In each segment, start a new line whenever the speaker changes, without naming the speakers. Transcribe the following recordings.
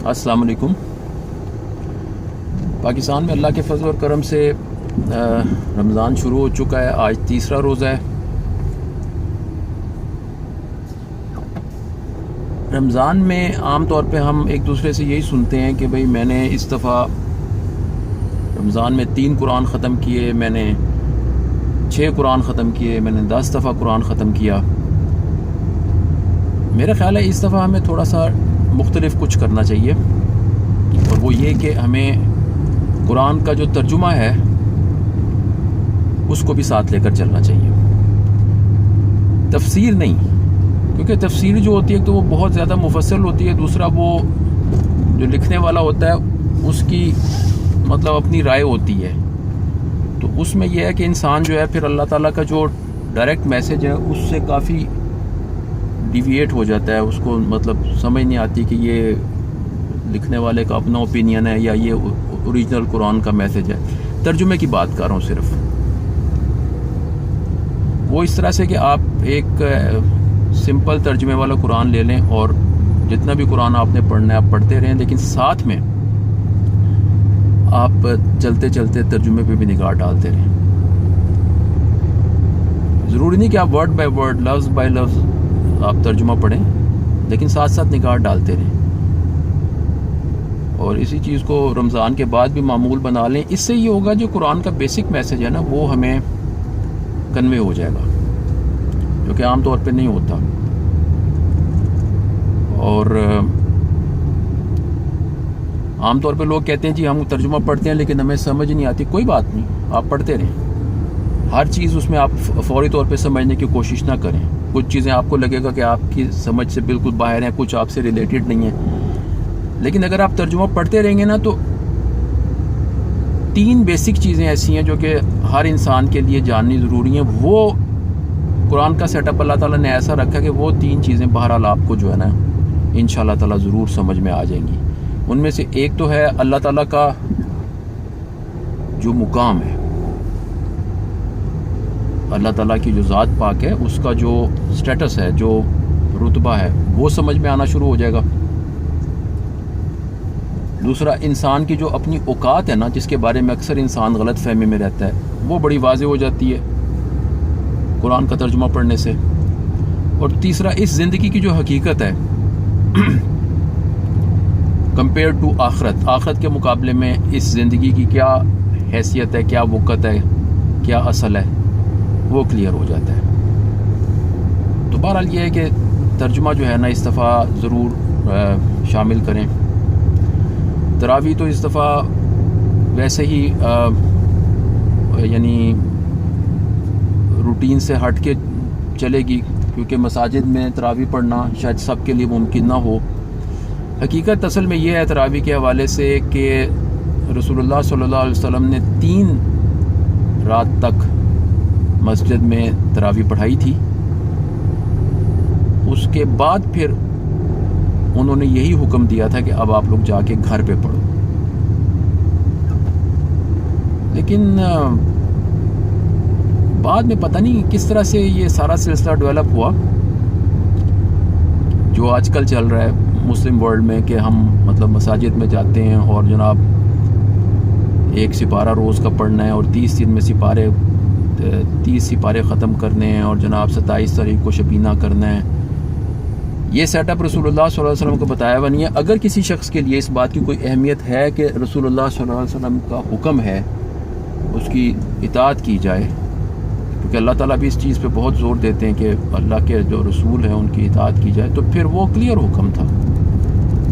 السلام علیکم۔ پاکستان میں اللہ کے فضل اور کرم سے رمضان شروع ہو چکا ہے۔ آج تیسرا روزہ ہے۔ رمضان میں عام طور پہ ہم ایک دوسرے سے یہی سنتے ہیں کہ بھئی میں نے اس دفعہ رمضان میں 3 قرآن ختم کیے، میں نے 6 قرآن ختم کیے، میں نے 10 دفعہ قرآن ختم کیا۔ میرا خیال ہے اس دفعہ ہمیں تھوڑا سا مختلف کچھ کرنا چاہیے، اور وہ یہ کہ ہمیں قرآن کا جو ترجمہ ہے اس کو بھی ساتھ لے کر چلنا چاہیے، تفسیر نہیں، کیونکہ تفسیر جو ہوتی ہے تو وہ بہت زیادہ مفصل ہوتی ہے، دوسرا وہ جو لکھنے والا ہوتا ہے اس کی مطلب اپنی رائے ہوتی ہے، تو اس میں یہ ہے کہ انسان جو ہے پھر اللہ تعالیٰ کا جو ڈائریکٹ میسج ہے اس سے کافی ڈیویٹ ہو جاتا ہے، اس کو مطلب سمجھ نہیں آتی کہ یہ لکھنے والے کا اپنا اوپینین ہے یا یہ اوریجنل قرآن کا میسج ہے۔ ترجمے کی بات کر رہا ہوں صرف، وہ اس طرح سے کہ آپ ایک سمپل ترجمے والا قرآن لے لیں اور جتنا بھی قرآن آپ نے پڑھنا ہے آپ پڑھتے رہیں، لیکن ساتھ میں آپ چلتے چلتے ترجمے پہ بھی نگاہ ڈالتے رہیں۔ ضروری نہیں کہ آپ ورڈ بائی ورڈ، لفظ بائی لفظ آپ ترجمہ پڑھیں، لیکن ساتھ ساتھ نگاہ ڈالتے رہیں، اور اسی چیز کو رمضان کے بعد بھی معمول بنا لیں۔ اس سے یہ ہوگا جو قرآن کا بیسک میسج ہے نا وہ ہمیں کنوے ہو جائے گا، جو کہ عام طور پہ نہیں ہوتا۔ اور عام طور پہ لوگ کہتے ہیں جی ہم ترجمہ پڑھتے ہیں لیکن ہمیں سمجھ نہیں آتی۔ کوئی بات نہیں، آپ پڑھتے رہیں، ہر چیز اس میں آپ فوری طور پہ سمجھنے کی کوشش نہ کریں۔ کچھ چیزیں آپ کو لگے گا کہ آپ کی سمجھ سے بالکل باہر ہیں، کچھ آپ سے ریلیٹڈ نہیں ہیں، لیکن اگر آپ ترجمہ پڑھتے رہیں گے نا تو 3 بیسک چیزیں ایسی ہیں جو کہ ہر انسان کے لیے جاننی ضروری ہیں۔ وہ قرآن کا سیٹ اپ اللہ تعالیٰ نے ایسا رکھا کہ وہ 3 چیزیں بہرحال آپ کو جو ہے نا انشاءاللہ تعالیٰ ضرور سمجھ میں آ جائیں گی۔ ان میں سے ایک تو ہے اللہ تعالیٰ کا جو مقام ہے، اللہ تعالیٰ کی جو ذات پاک ہے اس کا جو سٹیٹس ہے، جو رتبہ ہے، وہ سمجھ میں آنا شروع ہو جائے گا۔ دوسرا، انسان کی جو اپنی اوقات ہے نا، جس کے بارے میں اکثر انسان غلط فہمی میں رہتا ہے، وہ بڑی واضح ہو جاتی ہے قرآن کا ترجمہ پڑھنے سے۔ اور تیسرا، اس زندگی کی جو حقیقت ہے کمپیئر ٹو آخرت کے مقابلے میں اس زندگی کی کیا حیثیت ہے، کیا وقت ہے، کیا اصل ہے، وہ کلیئر ہو جاتا ہے۔ تو بہرحال یہ ہے کہ ترجمہ جو ہے نا اس دفعہ ضرور شامل کریں۔ تراویح تو اس دفعہ ویسے ہی یعنی روٹین سے ہٹ کے چلے گی، کیونکہ مساجد میں تراویح پڑھنا شاید سب کے لیے ممکن نہ ہو۔ حقیقت اصل میں یہ ہے تراویح کے حوالے سے کہ رسول اللہ صلی اللہ علیہ وسلم نے 3 رات تک مسجد میں تراویح پڑھائی تھی، اس کے بعد پھر انہوں نے یہی حکم دیا تھا کہ اب آپ لوگ جا کے گھر پہ پڑھو۔ لیکن بعد میں پتہ نہیں کس طرح سے یہ سارا سلسلہ ڈیولپ ہوا، جو آج کل چل رہا ہے مسلم ورلڈ میں، کہ ہم مطلب مساجد میں جاتے ہیں اور جناب 1 سپارہ روز کا پڑھنا ہے، اور 30 دن میں 30 سپارے ختم کرنے ہیں، اور جناب 27 تاریخ کو شبینہ کرنا ہے۔ یہ سیٹ اپ رسول اللہ صلی اللہ علیہ وسلم کو بتایا ہوا نہیں ہے۔ اگر کسی شخص کے لیے اس بات کی کوئی اہمیت ہے کہ رسول اللہ صلی اللہ علیہ وسلم کا حکم ہے اس کی اطاعت کی جائے، کیونکہ اللہ تعالیٰ بھی اس چیز پہ بہت زور دیتے ہیں کہ اللہ کے جو رسول ہیں ان کی اطاعت کی جائے، تو پھر وہ کلیئر حکم تھا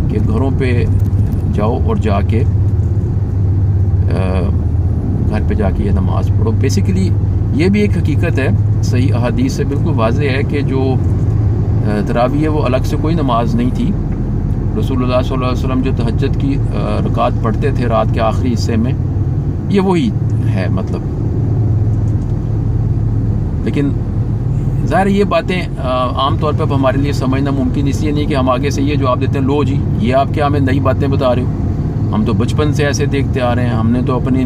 کہ گھروں پہ جاؤ اور جا کے گھر پہ جا کے یہ نماز پڑھو۔ بیسیکلی یہ بھی ایک حقیقت ہے، صحیح احادیث سے بالکل واضح ہے کہ جو تراویح ہے وہ الگ سے کوئی نماز نہیں تھی۔ رسول اللہ صلی اللہ علیہ وسلم جو تہجد کی رکعت پڑھتے تھے رات کے آخری حصے میں، یہ وہی ہے مطلب۔ لیکن ظاہر یہ باتیں عام طور پہ اب ہمارے لیے سمجھنا ممکن اس لیے نہیں کہ ہم آگے سے یہ جواب دیتے ہیں، لو جی یہ آپ کیا ہمیں نئی باتیں بتا رہے ہو، ہم تو بچپن سے ایسے دیکھتے آ رہے ہیں، ہم نے تو اپنی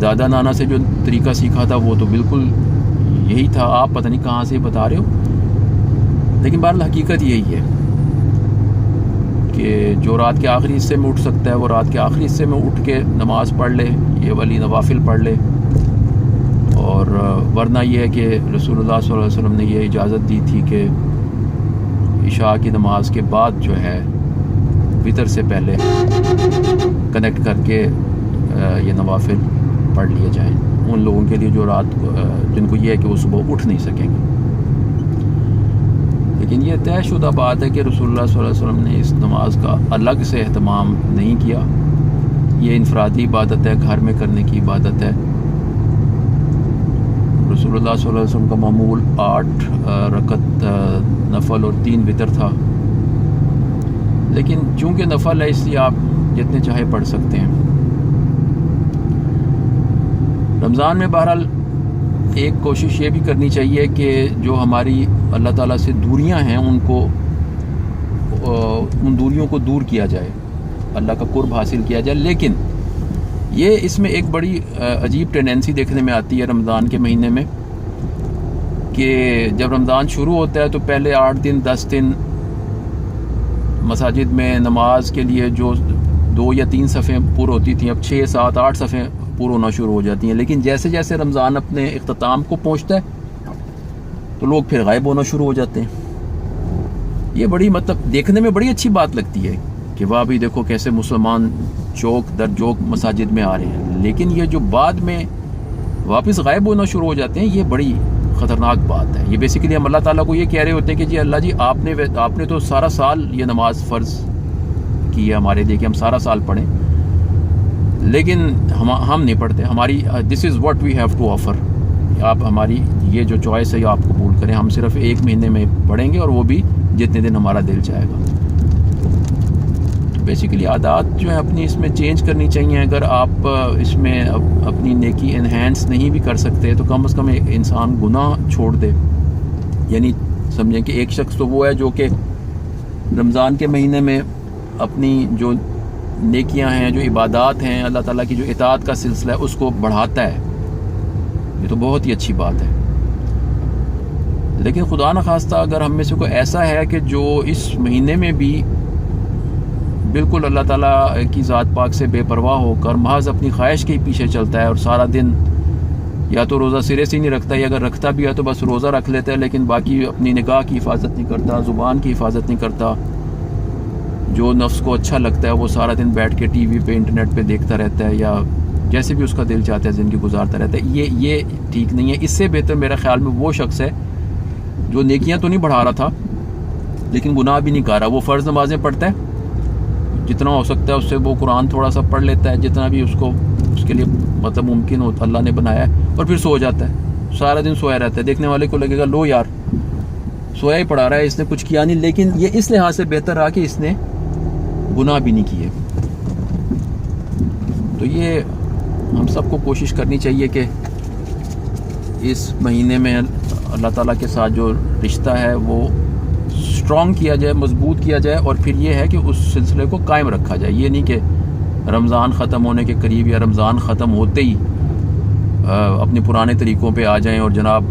دادا نانا سے جو طریقہ سیکھا تھا وہ تو بالکل یہی تھا، آپ پتہ نہیں کہاں سے بتا رہے ہو۔ لیکن بہرحال حقیقت یہی ہے۔ کہ جو رات کے آخری حصے میں اٹھ سکتا ہے وہ رات کے آخری حصے میں اٹھ کے نماز پڑھ لے، یہ والی نوافل پڑھ لے، اور ورنہ یہ ہے کہ رسول اللہ صلی اللہ علیہ وسلم نے یہ اجازت دی تھی کہ عشاء کی نماز کے بعد جو ہے وتر سے پہلے کنیکٹ کر کے یہ نوافل پڑھ لیے جائیں ان لوگوں کے لیے جو رات جن کو یہ ہے کہ وہ صبح اٹھ نہیں سکیں گے۔ لیکن یہ طے شدہ بات ہے کہ رسول اللہ صلی اللہ علیہ وسلم نے اس نماز کا الگ سے اہتمام نہیں کیا، یہ انفرادی عبادت ہے، گھر میں کرنے کی عبادت ہے۔ رسول اللہ صلی اللہ علیہ وسلم کا معمول 8 رکعت نفل اور 3 وتر تھا، لیکن چونکہ نفل ہے اس لیے آپ جتنے چاہے پڑھ سکتے ہیں۔ رمضان میں بہرحال ایک کوشش یہ بھی کرنی چاہیے کہ جو ہماری اللہ تعالیٰ سے دوریاں ہیں ان دوریوں کو دور کیا جائے، اللہ کا قرب حاصل کیا جائے۔ لیکن یہ اس میں ایک بڑی عجیب ٹینڈنسی دیکھنے میں آتی ہے رمضان کے مہینے میں کہ جب رمضان شروع ہوتا ہے تو پہلے 8 دن 10 دن مساجد میں نماز کے لیے جو 2 یا 3 صفیں پر ہوتی تھیں، اب 6 7 8 صفیں پر ہونا شروع ہو جاتی ہیں۔ لیکن جیسے جیسے رمضان اپنے اختتام کو پہنچتا ہے تو لوگ پھر غائب ہونا شروع ہو جاتے ہیں۔ یہ بڑی دیکھنے میں بڑی اچھی بات لگتی ہے کہ واہ بھی دیکھو کیسے مسلمان چوک در چوک مساجد میں آ رہے ہیں، لیکن یہ جو بعد میں واپس غائب ہونا شروع ہو جاتے ہیں یہ بڑی خطرناک بات ہے۔ یہ بیسیکلی ہم اللہ تعالیٰ کو یہ کہہ رہے ہوتے ہیں کہ جی اللہ جی آپ نے تو سارا سال یہ نماز فرض کی ہے ہمارے لیے کہ ہم سارا سال پڑھیں، لیکن ہم نہیں پڑھتے۔ ہماری this is what we have to offer, آپ ہماری یہ جو چوائس ہے یہ آپ قبول کریں، ہم صرف 1 مہینے میں پڑھیں گے اور وہ بھی جتنے دن ہمارا دل چاہے گا۔ بیسیکلی عادات جو ہیں اپنی اس میں چینج کرنی چاہیے۔ اگر آپ اس میں اپنی نیکی انہینس نہیں بھی کر سکتے تو کم از کم ایک انسان گناہ چھوڑ دے۔ یعنی سمجھیں کہ ایک شخص تو وہ ہے جو کہ رمضان کے مہینے میں اپنی جو نیکیاں ہیں، جو عبادات ہیں، اللہ تعالیٰ کی جو اطاعت کا سلسلہ ہے اس کو بڑھاتا ہے، یہ تو بہت ہی اچھی بات ہے۔ لیکن خدا نخواستہ اگر ہم میں سے کوئی ایسا ہے کہ جو اس مہینے میں بھی بالکل اللہ تعالیٰ کی ذات پاک سے بے پرواہ ہو کر محض اپنی خواہش کے ہی پیچھے چلتا ہے اور سارا دن یا تو روزہ سرے سے نہیں رکھتا، یا اگر رکھتا بھی ہے تو بس روزہ رکھ لیتا ہے لیکن باقی اپنی نگاہ کی حفاظت نہیں کرتا، زبان کی حفاظت نہیں کرتا، جو نفس کو اچھا لگتا ہے وہ سارا دن بیٹھ کے ٹی وی پہ انٹرنیٹ پہ دیکھتا رہتا ہے یا جیسے بھی اس کا دل چاہتا ہے زندگی گزارتا رہتا ہے، یہ ٹھیک نہیں ہے۔ اس سے بہتر میرے خیال میں وہ شخص ہے جو نیکیاں تو نہیں بڑھا رہا تھا لیکن گناہ بھی نہیں کر رہا۔ وہ فرض نمازیں پڑھتا ہے، جتنا ہو سکتا ہے اس سے وہ قرآن تھوڑا سا پڑھ لیتا ہے، جتنا بھی اس کے لیے ممکن ہو اللہ نے بنایا ہے، اور پھر سو جاتا ہے، سارا دن سویا رہتا ہے۔ دیکھنے والے کو لگے گا لو یار سویا ہی پڑھا رہا ہے، اس نے کچھ کیا نہیں، لیکن یہ اس لحاظ سے بہتر رہا کہ اس نے گناہ بھی نہیں کیے۔ تو یہ ہم سب کو کوشش کرنی چاہیے کہ اس مہینے میں اللہ تعالیٰ کے ساتھ جو رشتہ ہے وہ اسٹرانگ کیا جائے، مضبوط کیا جائے، اور پھر یہ ہے کہ اس سلسلے کو قائم رکھا جائے۔ یہ نہیں کہ رمضان ختم ہونے کے قریب یا رمضان ختم ہوتے ہی اپنے پرانے طریقوں پہ آ جائیں اور جناب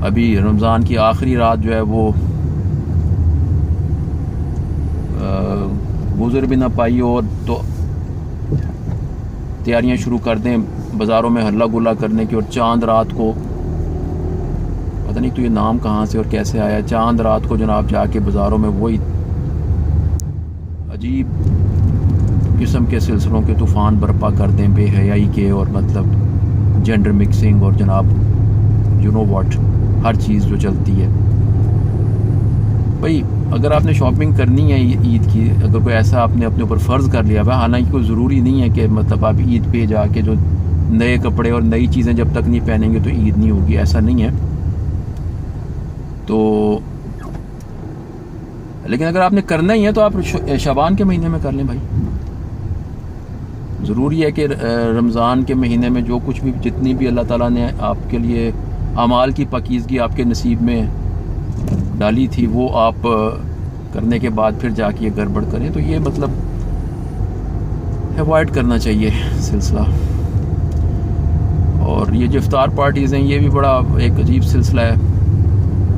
ابھی رمضان کی آخری رات جو ہے وہ گزر بھی نہ پائی ہو تو تیاریاں شروع کر دیں بازاروں میں ہلا گلا کرنے کی، اور چاند رات کو پتہ نہیں تو یہ نام کہاں سے اور کیسے آیا، چاند رات کو جناب جا کے بازاروں میں وہی عجیب قسم کے سلسلوں کے طوفان برپا کر دیں، بے حیائی کے، اور مطلب جینڈر مکسنگ اور جناب یو نو واٹ ہر چیز جو چلتی ہے۔ بھائی اگر آپ نے شاپنگ کرنی ہے عید کی، اگر کوئی ایسا آپ نے اپنے اوپر فرض کر لیا ہے، حالانکہ کوئی ضروری نہیں ہے کہ مطلب آپ عید پہ جا کے جو نئے کپڑے اور نئی چیزیں جب تک نہیں پہنیں گے تو عید نہیں ہوگی، ایسا نہیں ہے۔ تو لیکن اگر آپ نے کرنا ہی ہے تو آپ شعبان کے مہینے میں کر لیں بھائی۔ ضروری ہے کہ رمضان کے مہینے میں جو کچھ بھی جتنی بھی اللہ تعالیٰ نے آپ کے لیے اعمال کی پاکیزگی آپ کے نصیب میں ڈالی تھی وہ آپ کرنے کے بعد پھر جا کے یہ گڑبڑ کریں، تو یہ مطلب ایوائڈ کرنا چاہیے سلسلہ۔ اور یہ جو افطار پارٹیز ہیں یہ بھی بڑا ایک عجیب سلسلہ ہے،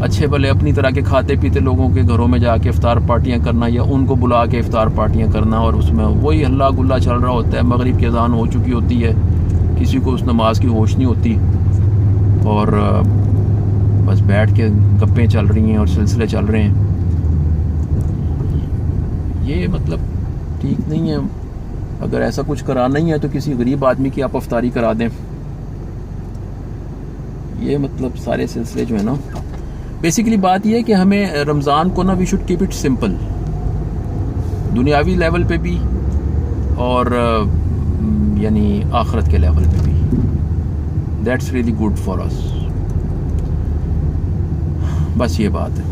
اچھے بھلے اپنی طرح کے کھاتے پیتے لوگوں کے گھروں میں جا کے افطار پارٹیاں کرنا یا ان کو بلا کے افطار پارٹیاں کرنا, اور اس میں وہی ہلا گلا چل رہا ہوتا ہے. مغرب کی اذان ہو چکی ہوتی ہے, کسی کو اس نماز کی ہوش نہیں ہوتی, اور بس بیٹھ کے گپیں چل رہی ہیں اور سلسلے چل رہے ہیں. یہ مطلب ٹھیک نہیں ہے. اگر ایسا کچھ کرانا ہی ہے تو کسی غریب آدمی کی آپ افطاری کرا دیں. یہ مطلب سارے سلسلے جو ہے نا, بیسیکلی بات یہ ہے کہ ہمیں رمضان کو نا we should keep it simple, دنیاوی لیول پہ بھی اور یعنی آخرت کے لیول پہ بھی. That's really good for us. بس یہ بات ہے.